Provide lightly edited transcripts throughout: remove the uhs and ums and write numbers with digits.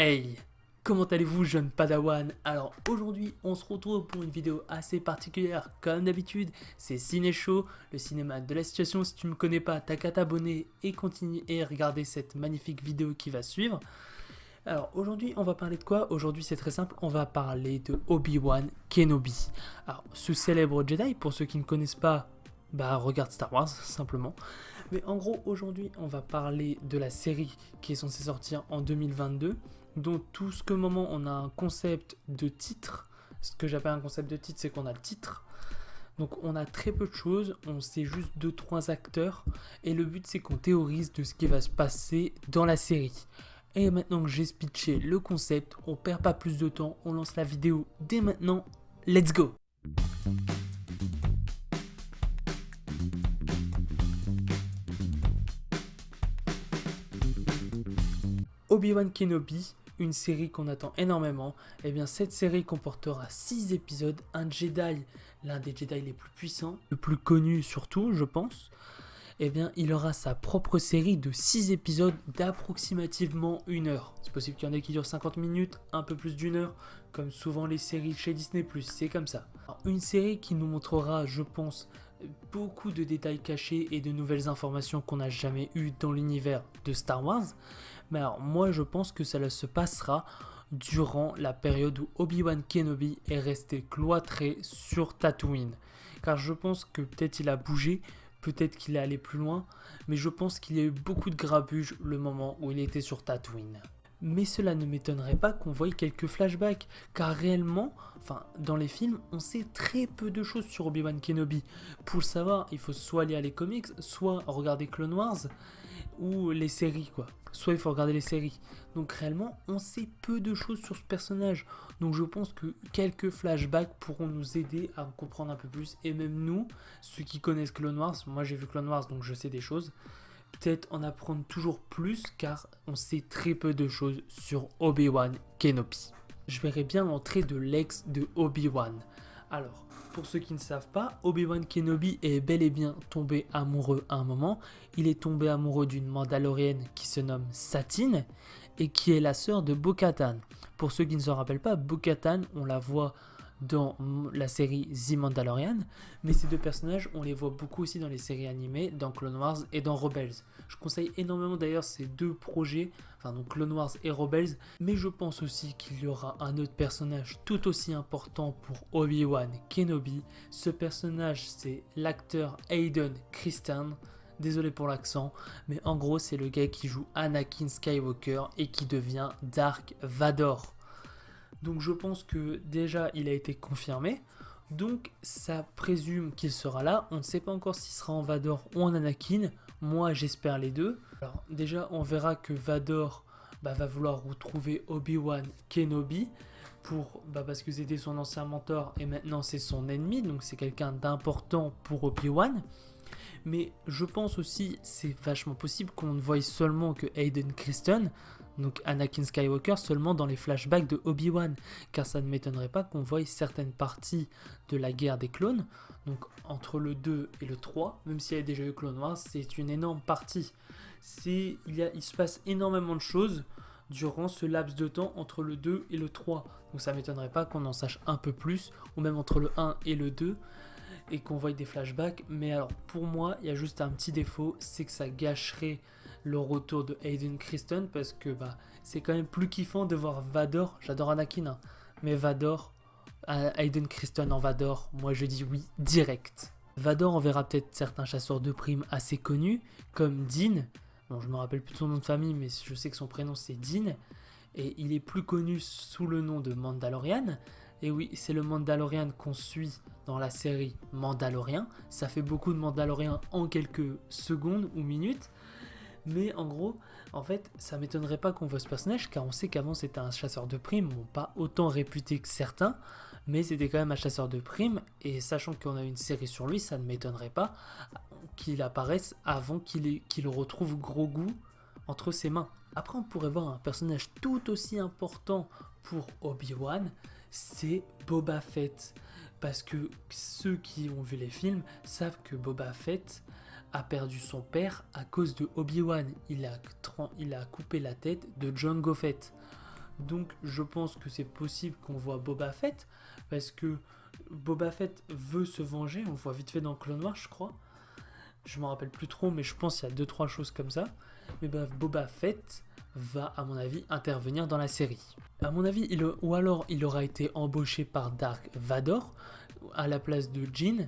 Hey, comment allez-vous jeune padawan? Alors aujourd'hui on se retrouve pour une vidéo assez particulière. Comme d'habitude c'est Ciné Show, le cinéma de la situation. Si tu ne me connais pas, t'as qu'à t'abonner et continuer et regarder cette magnifique vidéo qui va suivre. Alors aujourd'hui on va parler de quoi? Aujourd'hui c'est très simple, on va parler de Obi-Wan Kenobi. Alors ce célèbre Jedi, pour ceux qui ne connaissent pas, bah regarde Star Wars simplement. Mais en gros aujourd'hui on va parler de la série qui est censée sortir en 2022, dont tout ce que moment on a un concept de titre. Ce que j'appelle un concept de titre, c'est qu'on a le titre. Donc on a très peu de choses, on sait juste 2-3 acteurs, et le but c'est qu'on théorise de ce qui va se passer dans la série. Et maintenant que j'ai speeché le concept, on perd pas plus de temps, on lance la vidéo dès maintenant, let's go! Obi-Wan Kenobi, une série qu'on attend énormément. Et bien cette série comportera 6 épisodes, un Jedi, l'un des Jedi les plus puissants, le plus connu surtout je pense. Et bien il aura sa propre série de 6 épisodes d'approximativement 1 heure. C'est possible qu'il y en ait qui durent 50 minutes, un peu plus d'1 heure, comme souvent les séries chez Disney+, c'est comme ça. Alors, une série qui nous montrera, je pense, beaucoup de détails cachés et de nouvelles informations qu'on n'a jamais eues dans l'univers de Star Wars. Mais alors moi je pense que ça se passera durant la période où Obi-Wan Kenobi est resté cloîtré sur Tatooine. Car je pense que peut-être il a bougé, peut-être qu'il est allé plus loin, mais je pense qu'il y a eu beaucoup de grabuge le moment où il était sur Tatooine. Mais cela ne m'étonnerait pas qu'on voie quelques flashbacks, car réellement, dans les films, on sait très peu de choses sur Obi-Wan Kenobi. Pour le savoir, il faut soit lire les comics, soit regarder Clone Wars, ou les séries quoi. Soit il faut regarder les séries. Donc réellement, on sait peu de choses sur ce personnage. Donc je pense que quelques flashbacks pourront nous aider à comprendre un peu plus. Et même nous, ceux qui connaissent Clone Wars, moi j'ai vu Clone Wars donc je sais des choses, peut-être en apprendre toujours plus car on sait très peu de choses sur Obi-Wan Kenobi. Je verrai bien l'entrée de l'ex de Obi-Wan. Alors, pour ceux qui ne savent pas, Obi-Wan Kenobi est bel et bien tombé amoureux à un moment. Il est tombé amoureux d'une Mandalorienne qui se nomme Satine et qui est la sœur de Bo-Katan. Pour ceux qui ne se rappellent pas, Bo-Katan, on la voit dans la série The Mandalorian, mais ces deux personnages, on les voit beaucoup aussi dans les séries animées, dans Clone Wars et dans Rebels. Je conseille énormément d'ailleurs ces deux projets, donc Clone Wars et Rebels, mais je pense aussi qu'il y aura un autre personnage tout aussi important pour Obi-Wan Kenobi. Ce personnage, c'est l'acteur Hayden Christensen. Désolé pour l'accent, mais en gros, c'est le gars qui joue Anakin Skywalker et qui devient Dark Vador. Donc je pense que déjà il a été confirmé. Donc ça présume qu'il sera là. On ne sait pas encore s'il sera en Vador ou en Anakin. Moi j'espère les deux. Alors déjà on verra que Vador va vouloir retrouver Obi-Wan Kenobi parce que c'était son ancien mentor et maintenant c'est son ennemi. Donc c'est quelqu'un d'important pour Obi-Wan. Mais je pense aussi, c'est vachement possible qu'on ne voie seulement que Hayden Christensen, donc Anakin Skywalker, seulement dans les flashbacks de Obi-Wan, car ça ne m'étonnerait pas qu'on voie certaines parties de la guerre des clones, donc entre le 2 et le 3, même s'il y a déjà eu Clone Wars, c'est une énorme partie. Il se passe énormément de choses durant ce laps de temps entre le 2 et le 3, donc ça ne m'étonnerait pas qu'on en sache un peu plus, ou même entre le 1 et le 2, et qu'on voit des flashbacks. Mais alors pour moi il y a juste un petit défaut, c'est que ça gâcherait le retour de Hayden Christensen, parce que c'est quand même plus kiffant de voir Vador. J'adore Anakin mais Vador, Hayden Christensen en Vador, moi je dis oui direct. Vador, on verra peut-être certains chasseurs de primes assez connus comme Din. Bon, je me rappelle plus de son nom de famille, mais je sais que son prénom c'est Din, et il est plus connu sous le nom de Mandalorian. Et oui, c'est le Mandalorian qu'on suit dans la série Mandalorian. Ça fait beaucoup de Mandalorian en quelques secondes ou minutes. Mais en gros, en fait, ça m'étonnerait pas qu'on voit ce personnage, car on sait qu'avant c'était un chasseur de primes, bon, pas autant réputé que certains, mais c'était quand même un chasseur de primes, et sachant qu'on a une série sur lui, ça ne m'étonnerait pas qu'il apparaisse avant qu'il retrouve Grogu entre ses mains. Après, on pourrait voir un personnage tout aussi important pour Obi-Wan, c'est Boba Fett. Parce que ceux qui ont vu les films savent que Boba Fett a perdu son père à cause de Obi-Wan. Il a coupé la tête de Jango Fett. Donc je pense que c'est possible qu'on voit Boba Fett, parce que Boba Fett veut se venger, on le voit vite fait dans Clone Wars, je crois. Je m'en rappelle plus trop, mais je pense qu'il y a 2-3 choses comme ça. Mais bref, Boba Fett va, à mon avis, intervenir dans la série. À mon avis, ou alors il aura été embauché par Dark Vador à la place de Din,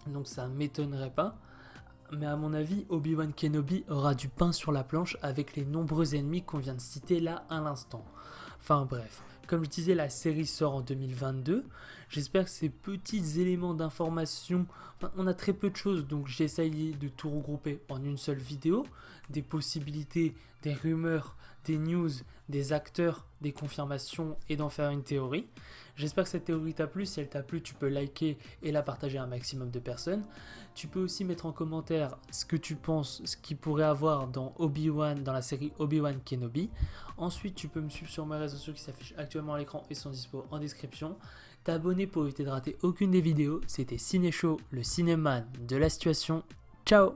donc ça m'étonnerait pas. Mais à mon avis, Obi-Wan Kenobi aura du pain sur la planche avec les nombreux ennemis qu'on vient de citer là à l'instant. Enfin bref, comme je disais, la série sort en 2022. J'espère que ces petits éléments d'information, on a très peu de choses, donc j'ai essayé de tout regrouper en une seule vidéo. Des possibilités, des rumeurs, des news, des acteurs, des confirmations et d'en faire une théorie. J'espère que cette théorie t'a plu. Si elle t'a plu, tu peux liker et la partager à un maximum de personnes. Tu peux aussi mettre en commentaire ce que tu penses, ce qu'il pourrait avoir dans Obi-Wan, dans la série Obi-Wan Kenobi. Ensuite, tu peux me suivre sur mes réseaux sociaux qui s'affichent actuellement à l'écran et sont dispo en description. T'abonner pour éviter de rater aucune des vidéos. C'était Ciné Show, le cinéman de la situation. Ciao!